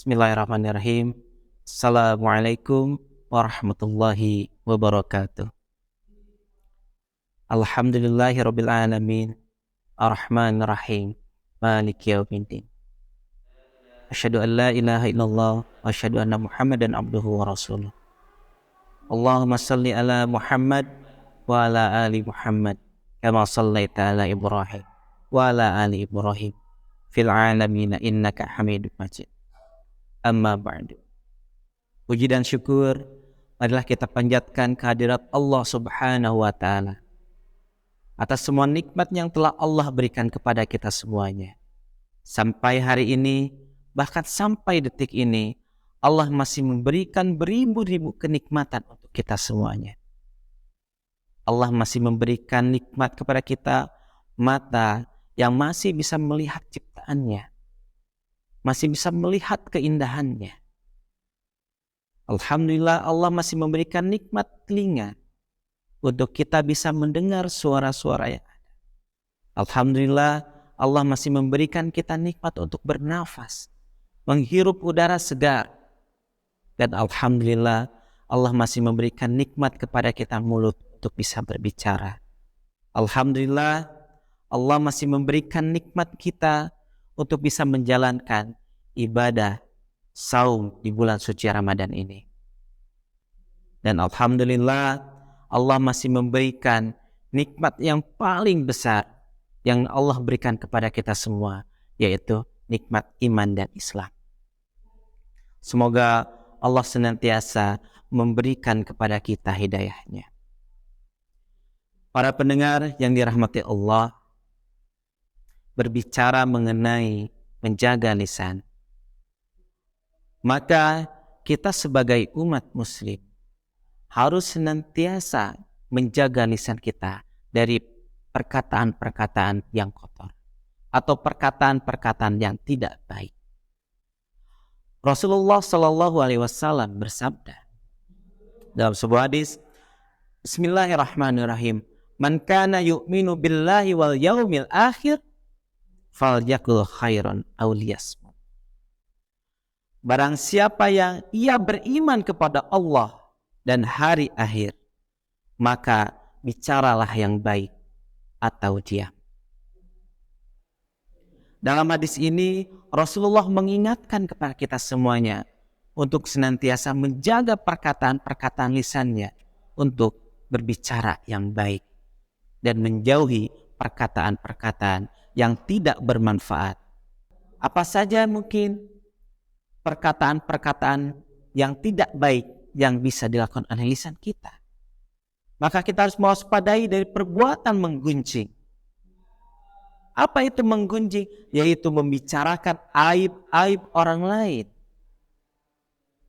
Bismillahirrahmanirrahim. Assalamualaikum warahmatullahi wabarakatuh. Alhamdulillahirabbil alamin. Arrahmanirrahim. Maliki yaumiddin. Asyhadu an la ilaha illallah wa asyhadu anna Muhammadan abduhu wa rasuluh. Allahumma shalli ala Muhammad wa ala ali Muhammad kama shallaita ala Ibrahim wa ala ali Ibrahim fil alamin innaka Hamidum Majid. Amma ba'du. Puji dan syukur adalah kita panjatkan kehadirat Allah Subhanahu wa taala atas semua nikmat yang telah Allah berikan kepada kita semuanya. Sampai hari ini, bahkan sampai detik ini, Allah masih memberikan beribu-ribu kenikmatan untuk kita semuanya. Allah masih memberikan nikmat kepada kita, mata yang masih bisa melihat ciptaannya, masih bisa melihat keindahannya. Alhamdulillah, Allah masih memberikan nikmat telinga untuk kita bisa mendengar suara-suara yang ada. Alhamdulillah, Allah masih memberikan kita nikmat untuk bernafas, menghirup udara segar. Dan alhamdulillah, Allah masih memberikan nikmat kepada kita mulut untuk bisa berbicara. Alhamdulillah, Allah masih memberikan nikmat kita untuk bisa menjalankan ibadah saum di bulan suci Ramadan ini. Dan alhamdulillah, Allah masih memberikan nikmat yang paling besar yang Allah berikan kepada kita semua, yaitu nikmat iman dan Islam. Semoga Allah senantiasa memberikan kepada kita hidayahnya. Para pendengar yang dirahmati Allah, berbicara mengenai menjaga lisan, maka kita sebagai umat muslim harus senantiasa menjaga lisan kita dari perkataan-perkataan yang kotor atau perkataan-perkataan yang tidak baik. Rasulullah Shallallahu Alaihi Wasallam bersabda dalam sebuah hadis, Bismillahirrahmanirrahim. Man kana yu'minu billahi wal yaumil akhir falyakul khairan aw liyasmut. Barang siapa yang ia beriman kepada Allah dan hari akhir, maka bicaralah yang baik atau diam. Dalam hadis ini Rasulullah mengingatkan kepada kita semuanya untuk senantiasa menjaga perkataan-perkataan lisannya untuk berbicara yang baik dan menjauhi perkataan-perkataan yang tidak bermanfaat. Apa saja mungkin perkataan-perkataan yang tidak baik yang bisa dilakukan oleh lisan kita. Maka kita harus mewaspadai dari perbuatan menggunjing. Apa itu menggunjing? Yaitu membicarakan aib-aib orang lain,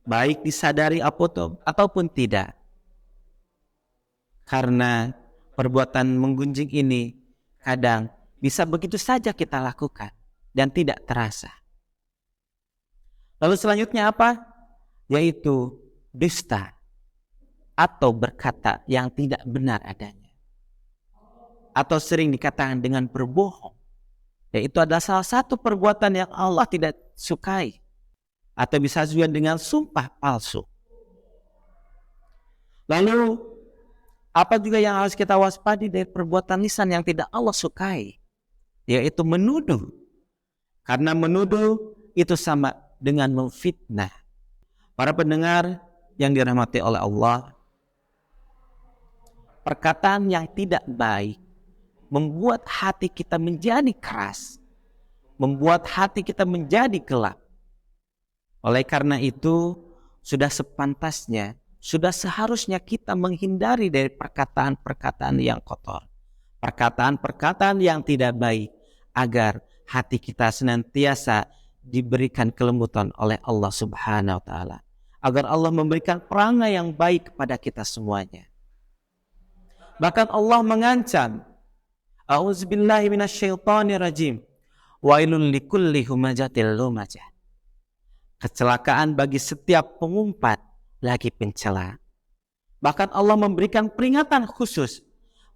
baik disadari ataupun tidak. Karena perbuatan menggunjing ini kadang bisa begitu saja kita lakukan dan tidak terasa. Lalu selanjutnya apa? Yaitu dusta atau berkata yang tidak benar adanya. Atau sering dikatakan dengan berbohong. Yaitu adalah salah satu perbuatan yang Allah tidak sukai. Atau bisa juga dengan sumpah palsu. Lalu apa juga yang harus kita waspadi dari perbuatan lisan yang tidak Allah sukai? Yaitu menuduh. Karena menuduh itu sama dengan memfitnah. Para pendengar yang dirahmati oleh Allah, perkataan yang tidak baik membuat hati kita menjadi keras, membuat hati kita menjadi gelap. Oleh karena itu, sudah sepantasnya, sudah seharusnya kita menghindari dari perkataan-perkataan yang kotor, perkataan-perkataan yang tidak baik, agar hati kita senantiasa diberikan kelembutan oleh Allah Subhanahu wa taala, agar Allah memberikan perangai yang baik kepada kita semuanya. Bahkan Allah mengancam, A'udzubillahi minasyaitonirrajim, wailul likulli humazatil lumazah. Kecelakaan bagi setiap pengumpat lagi pencela. Bahkan Allah memberikan peringatan khusus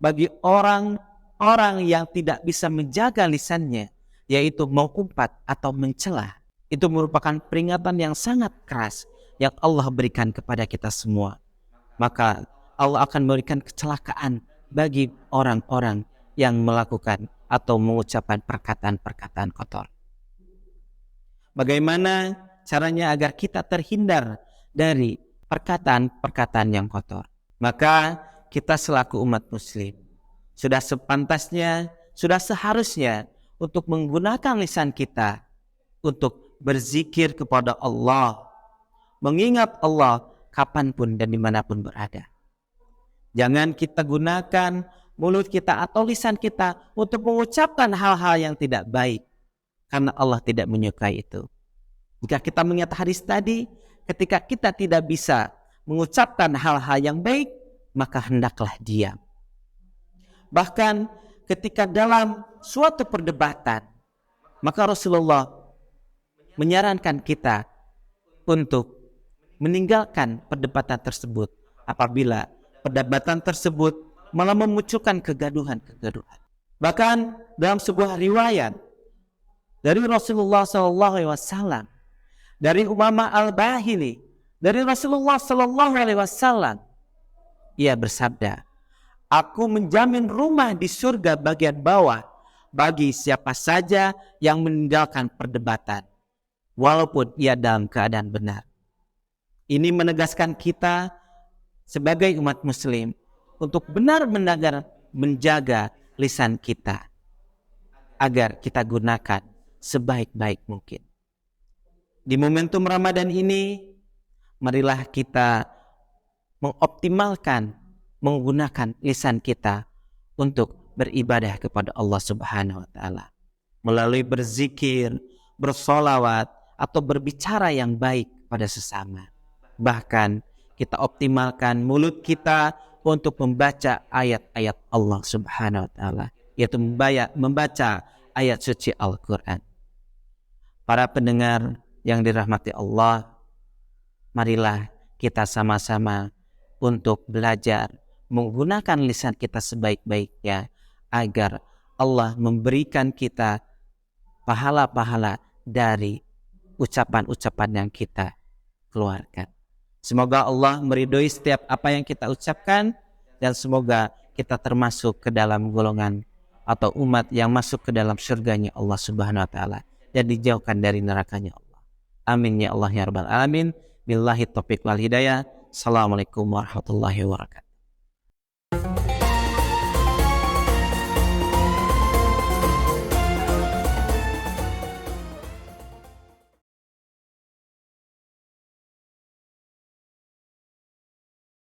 bagi orang-orang yang tidak bisa menjaga lisannya, yaitu mengumpat atau mencela. Itu merupakan peringatan yang sangat keras yang Allah berikan kepada kita semua. Maka Allah akan memberikan kecelakaan bagi orang-orang yang melakukan atau mengucapkan perkataan-perkataan kotor. Bagaimana caranya agar kita terhindar dari perkataan-perkataan yang kotor? Maka kita selaku umat muslim sudah sepantasnya, sudah seharusnya untuk menggunakan lisan kita untuk berzikir kepada Allah, mengingat Allah kapanpun dan dimanapun berada. Jangan kita gunakan mulut kita atau lisan kita untuk mengucapkan hal-hal yang tidak baik, karena Allah tidak menyukai itu. Jika kita mengingat hadis tadi, ketika kita tidak bisa mengucapkan hal-hal yang baik, maka hendaklah diam. Bahkan ketika dalam suatu perdebatan, maka Rasulullah menyarankan kita untuk meninggalkan perdebatan tersebut apabila perdebatan tersebut malah memunculkan kegaduhan-kegaduhan. Bahkan dalam sebuah riwayat dari Rasulullah SAW, dari Umamah Al-Bahili, dari Rasulullah SAW, ia bersabda, "Aku menjamin rumah di surga bagian bawah bagi siapa saja yang meninggalkan perdebatan, walaupun ia dalam keadaan benar." Ini menegaskan kita sebagai umat muslim untuk benar-benar menjaga lisan kita agar kita gunakan sebaik-baik mungkin. Di momentum Ramadan ini, marilah kita mengoptimalkan menggunakan lisan kita untuk beribadah kepada Allah Subhanahu wa taala melalui berzikir, bersolawat atau berbicara yang baik pada sesama. Bahkan kita optimalkan mulut kita untuk membaca ayat-ayat Allah Subhanahu wa taala, yaitu membaca ayat suci Al-Qur'an. Para pendengar yang dirahmati Allah, marilah kita sama-sama untuk belajar menggunakan lisan kita sebaik-baiknya agar Allah memberikan kita pahala-pahala dari ucapan-ucapan yang kita keluarkan. Semoga Allah meridhoi setiap apa yang kita ucapkan, dan semoga kita termasuk ke dalam golongan atau umat yang masuk ke dalam surganya Allah Subhanahu wa taala dan dijauhkan dari nerakanya Allah. Amin ya Allah ya rabbal alamin. Billahi taufiq wal hidayah. Assalamualaikum warahmatullahi wabarakatuh.